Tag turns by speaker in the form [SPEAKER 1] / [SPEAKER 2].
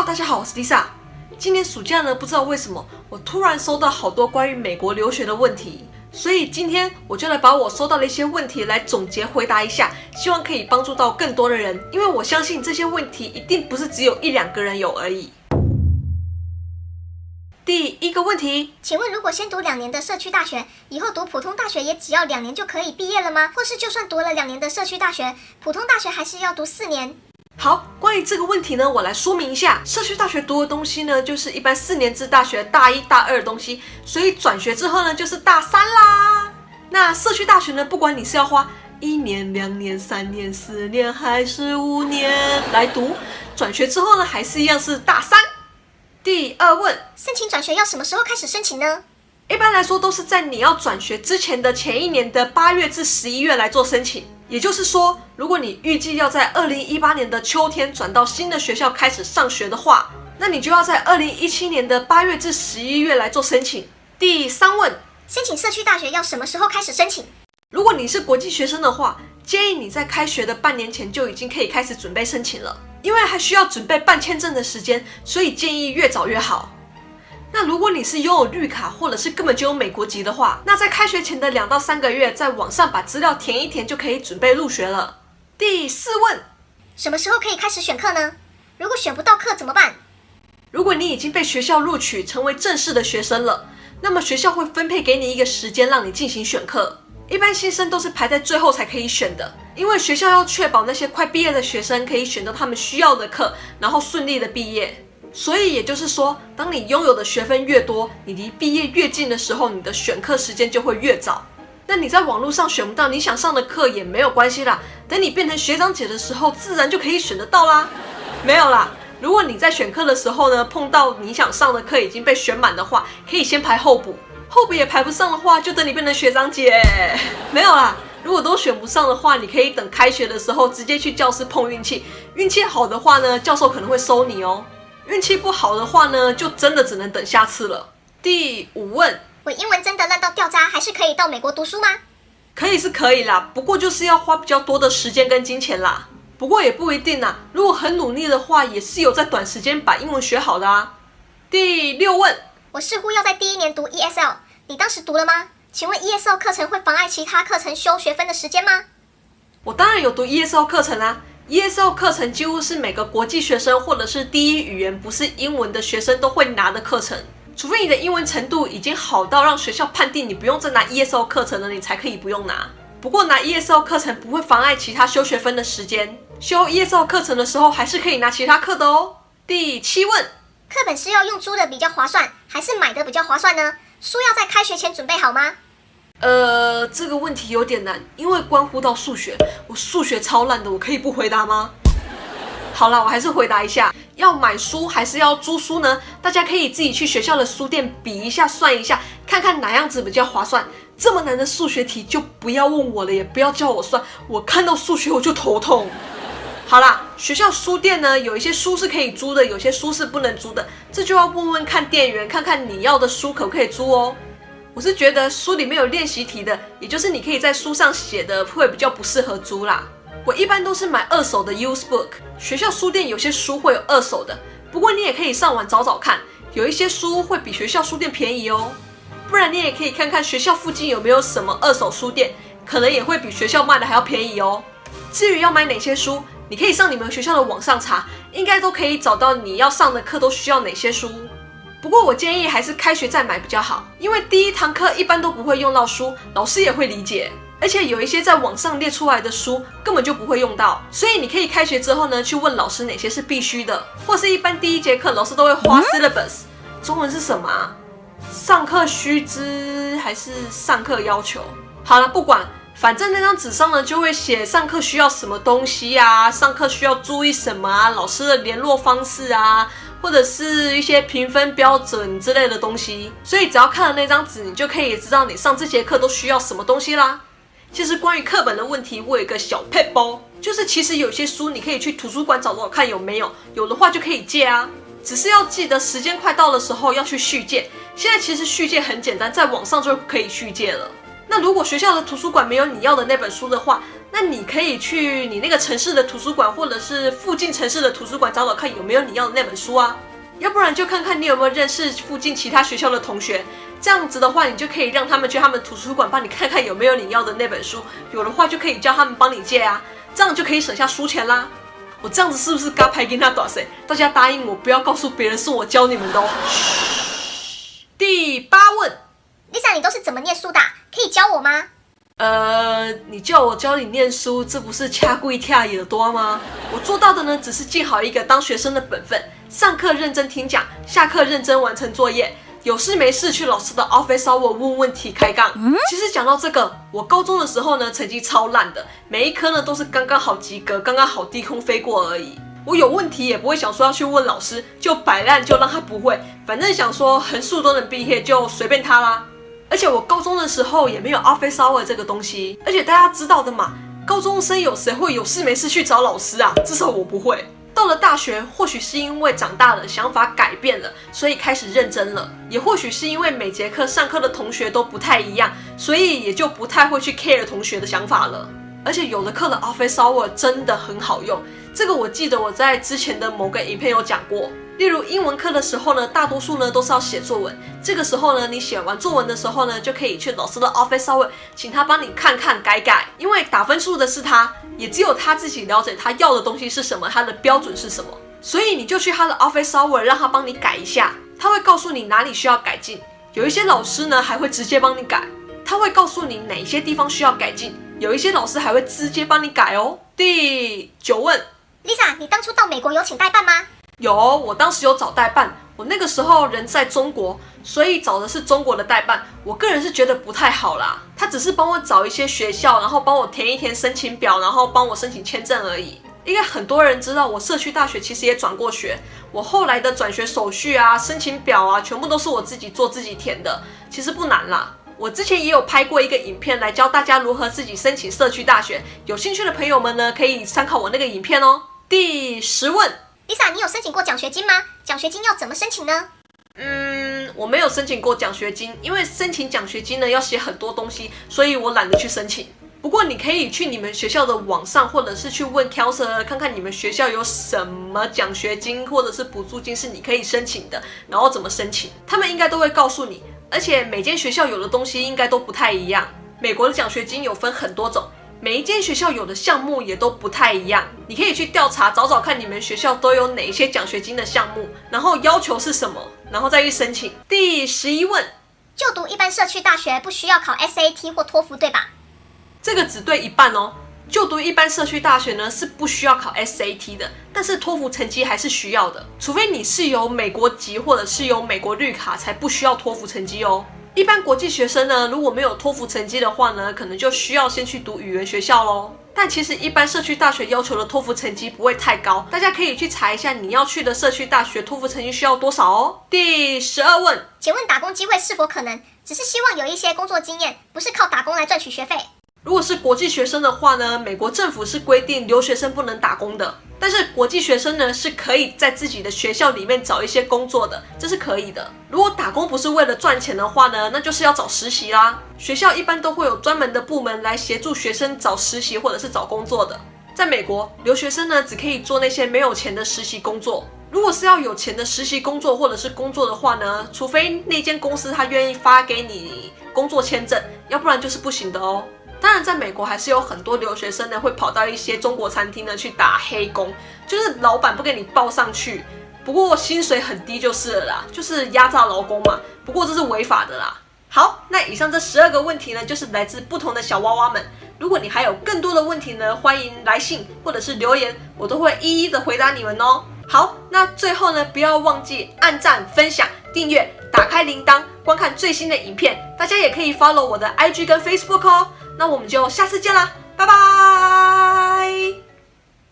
[SPEAKER 1] Hello， 大家好，我是 Lisa。今年暑假呢，不知道为什么我突然收到好多关于美国留学的问题，所以今天我就来把我收到的一些问题来总结回答一下，希望可以帮助到更多的人，因为我相信这些问题一定不是只有一两个人有而已。第一个问题，
[SPEAKER 2] 请问如果先读2年的社区大学，以后读普通大学也只要2年就可以毕业了吗？或是就算读了2年的社区大学，普通大学还是要读4年？
[SPEAKER 1] 好，关于这个问题呢，我来说明一下。社区大学读的东西呢，就是一般4年制大学大1、大2的东西，所以转学之后呢，就是大3啦。那社区大学呢，不管你是要花1年、2年、3年、4年还是5年来读，转学之后呢，还是一样是大3。第二问，
[SPEAKER 2] 申请转学要什么时候开始申请呢？
[SPEAKER 1] 一般来说都是在你要转学之前的前1年的8月至11月来做申请。也就是说，如果你预计要在2018年的秋天转到新的学校开始上学的话，那你就要在2017年的8月至11月来做申请。第三问，
[SPEAKER 2] 申请社区大学要什么时候开始申请？
[SPEAKER 1] 如果你是国际学生的话，建议你在开学的半年前就已经可以开始准备申请了，因为还需要准备办签证的时间，所以建议越早越好。那如果你是拥有绿卡或者是根本就有美国籍的话，那在开学前的2到3个月，在网上把资料填一填就可以准备入学了。第四问，
[SPEAKER 2] 什么时候可以开始选课呢？如果选不到课怎么办？
[SPEAKER 1] 如果你已经被学校录取成为正式的学生了，那么学校会分配给你一个时间让你进行选课。一般新生都是排在最后才可以选的，因为学校要确保那些快毕业的学生可以选到他们需要的课，然后顺利的毕业。所以也就是说，当你拥有的学分越多，你离毕业越近的时候，你的选课时间就会越早。那你在网络上选不到你想上的课也没有关系啦，等你变成学长姐的时候，自然就可以选得到啦。没有啦，如果你在选课的时候呢，碰到你想上的课已经被选满的话，可以先排候补，候补也排不上的话，就等你变成学长姐。没有啦，如果都选不上的话，你可以等开学的时候直接去教室碰运气，运气好的话呢，教授可能会收你哦。运气不好的话呢，就真的只能等下次了。第五问，
[SPEAKER 2] 我英文真的烂到掉渣，还是可以到美国读书吗？
[SPEAKER 1] 可以是可以啦，不过就是要花比较多的时间跟金钱啦。不过也不一定啦，如果很努力的话，也是有在短时间把英文学好的啊。第6问，
[SPEAKER 2] 我似乎要在第1年读 ESL， 你当时读了吗？请问 ESL 课程会妨碍其他课程修学分的时间吗？
[SPEAKER 1] 我当然有读 ESL 课程啦。ESL 课程几乎是每个国际学生或者是第一语言不是英文的学生都会拿的课程，除非你的英文程度已经好到让学校判定你不用再拿 ESL 课程了，你才可以不用拿。不过拿 ESL 课程不会妨碍其他修学分的时间，修 ESL 课程的时候还是可以拿其他课的哦。第7问，
[SPEAKER 2] 课本是要用租的比较划算，还是买的比较划算呢？书要在开学前准备好吗？
[SPEAKER 1] 这个问题有点难，因为关乎到数学，我数学超烂的，我可以不回答吗？好啦，我还是回答一下，要买书还是要租书呢？大家可以自己去学校的书店比一下，算一下，看看哪样子比较划算。这么难的数学题就不要问我了，也不要叫我算，我看到数学我就头痛。好啦，学校书店呢，有一些书是可以租的，有些书是不能租的，这就要问问看店员，看看你要的书可不可以租哦。我是觉得书里面有练习题的，也就是你可以在书上写的，会比较不适合租啦。我一般都是买2手的 used book， 学校书店有些书会有2手的，不过你也可以上网找找看，有一些书会比学校书店便宜哦。不然你也可以看看学校附近有没有什么2手书店，可能也会比学校卖的还要便宜哦。至于要买哪些书，你可以上你们学校的网上查，应该都可以找到你要上的课都需要哪些书。不过我建议还是开学再买比较好，因为第1堂课一般都不会用到书，老师也会理解，而且有一些在网上列出来的书根本就不会用到，所以你可以开学之后呢，去问老师哪些是必须的，或是一般第1节课老师都会花 syllabus， 中文是什么啊？上课须知还是上课要求？好了，不管，反正那张纸上呢就会写上课需要什么东西啊，上课需要注意什么啊，老师的联络方式啊，或者是一些评分标准之类的东西，所以只要看了那张纸，你就可以知道你上这节课都需要什么东西啦。其实关于课本的问题，我有一个小撇步，就是其实有些书你可以去图书馆找找看有没有，有的话就可以借啊，只是要记得时间快到的时候要去续借。现在其实续借很简单，在网上就可以续借了。那如果学校的图书馆没有你要的那本书的话，那你可以去你那个城市的图书馆，或者是附近城市的图书馆找找看有没有你要的那本书啊。要不然就看看你有没有认识附近其他学校的同学，这样子的话，你就可以让他们去他们图书馆帮你看看有没有你要的那本书，有的话就可以叫他们帮你借啊，这样就可以省下书钱啦。我这样子是不是该拍给他短谁？大家答应我，不要告诉别人是我教你们的哦。第8问
[SPEAKER 2] ，Lisa， 你都是怎么念书的？可以教我吗？
[SPEAKER 1] 你叫我教你念书，这不是掐鬼跳耳朵吗？我做到的呢，只是尽好一个当学生的本分，上课认真听讲，下课认真完成作业，有事没事去老师的 office hour 问问题开杠。其实讲到这个，我高中的时候呢，成绩超烂的，每一科呢都是刚刚好及格，刚刚好低空飞过而已。我有问题也不会想说要去问老师，就摆烂就让他不会，反正想说横竖都能毕业，就随便他啦。而且我高中的时候也没有 office hour 这个东西，而且大家知道的嘛，高中生有谁会有事没事去找老师啊？至少我不会。到了大学，或许是因为长大了，想法改变了，所以开始认真了；也或许是因为每节课上课的同学都不太一样，所以也就不太会去 care 同学的想法了。而且有的课的 office hour 真的很好用，这个我记得我在之前的某个影片有讲过。例如英文课的时候呢，大多数呢都是要写作文，这个时候呢，你写完作文的时候呢，就可以去老师的 office hour， 请他帮你看看改改，因为打分数的是他，也只有他自己了解他要的东西是什么，他的标准是什么，所以你就去他的 office hour 让他帮你改一下，他会告诉你哪里需要改进，有一些老师呢还会直接帮你改，他会告诉你哪些地方需要改进，有一些老师还会直接帮你改哦。第9问
[SPEAKER 2] ，Lisa， 你当初到美国有请代办吗？
[SPEAKER 1] 有，我当时有找代办，我那个时候人在中国，所以找的是中国的代办。我个人是觉得不太好啦，他只是帮我找一些学校，然后帮我填一填申请表，然后帮我申请签证而已。应该很多人知道，我社区大学其实也转过学，我后来的转学手续啊、申请表啊，全部都是我自己做自己填的，其实不难啦。我之前也有拍过一个影片来教大家如何自己申请社区大学，有兴趣的朋友们呢，可以参考我那个影片哦。第10问。
[SPEAKER 2] Lisa， 你有申请过奖学金吗？奖学金要怎么申请呢？
[SPEAKER 1] 我没有申请过奖学金，因为申请奖学金呢要写很多东西，所以我懒得去申请。不过你可以去你们学校的网上，或者是去问 counselor 看看你们学校有什么奖学金或者是补助金是你可以申请的，然后怎么申请，他们应该都会告诉你。而且每间学校有的东西应该都不太一样，美国的奖学金有分很多种。每一间学校有的项目也都不太一样，你可以去调查找找看你们学校都有哪一些奖学金的项目，然后要求是什么，然后再去申请。第11问，
[SPEAKER 2] 就读一般社区大学不需要考 SAT 或托福对吧？
[SPEAKER 1] 这个只对一半哦。就读一般社区大学呢是不需要考 SAT 的，但是托福成绩还是需要的，除非你是有美国籍或者是有美国绿卡才不需要托福成绩哦。一般国际学生呢，如果没有托福成绩的话呢，可能就需要先去读语言学校咯。但其实一般社区大学要求的托福成绩不会太高，大家可以去查一下你要去的社区大学托福成绩需要多少哦。第12问，
[SPEAKER 2] 请问打工机会是否可能？只是希望有一些工作经验，不是靠打工来赚取学费。
[SPEAKER 1] 如果是国际学生的话呢，美国政府是规定留学生不能打工的，但是国际学生呢是可以在自己的学校里面找一些工作的，这是可以的。如果打工不是为了赚钱的话呢，那就是要找实习啦。学校一般都会有专门的部门来协助学生找实习或者是找工作的。在美国，留学生呢只可以做那些没有钱的实习工作。如果是要有钱的实习工作或者是工作的话呢，除非那间公司他愿意发给你工作签证，要不然就是不行的哦。当然，在美国还是有很多留学生呢，会跑到一些中国餐厅呢去打黑工，就是老板不给你报上去，不过薪水很低就是了啦，就是压榨劳工嘛。不过这是违法的啦。好，那以上这12个问题呢，就是来自不同的小娃娃们。如果你还有更多的问题呢，欢迎来信或者是留言，我都会一一的回答你们哦。好，那最后呢，不要忘记按赞、分享、订阅、打开铃铛，观看最新的影片。大家也可以 follow 我的 IG 跟 Facebook 哦。那我们就下次见啦，拜拜。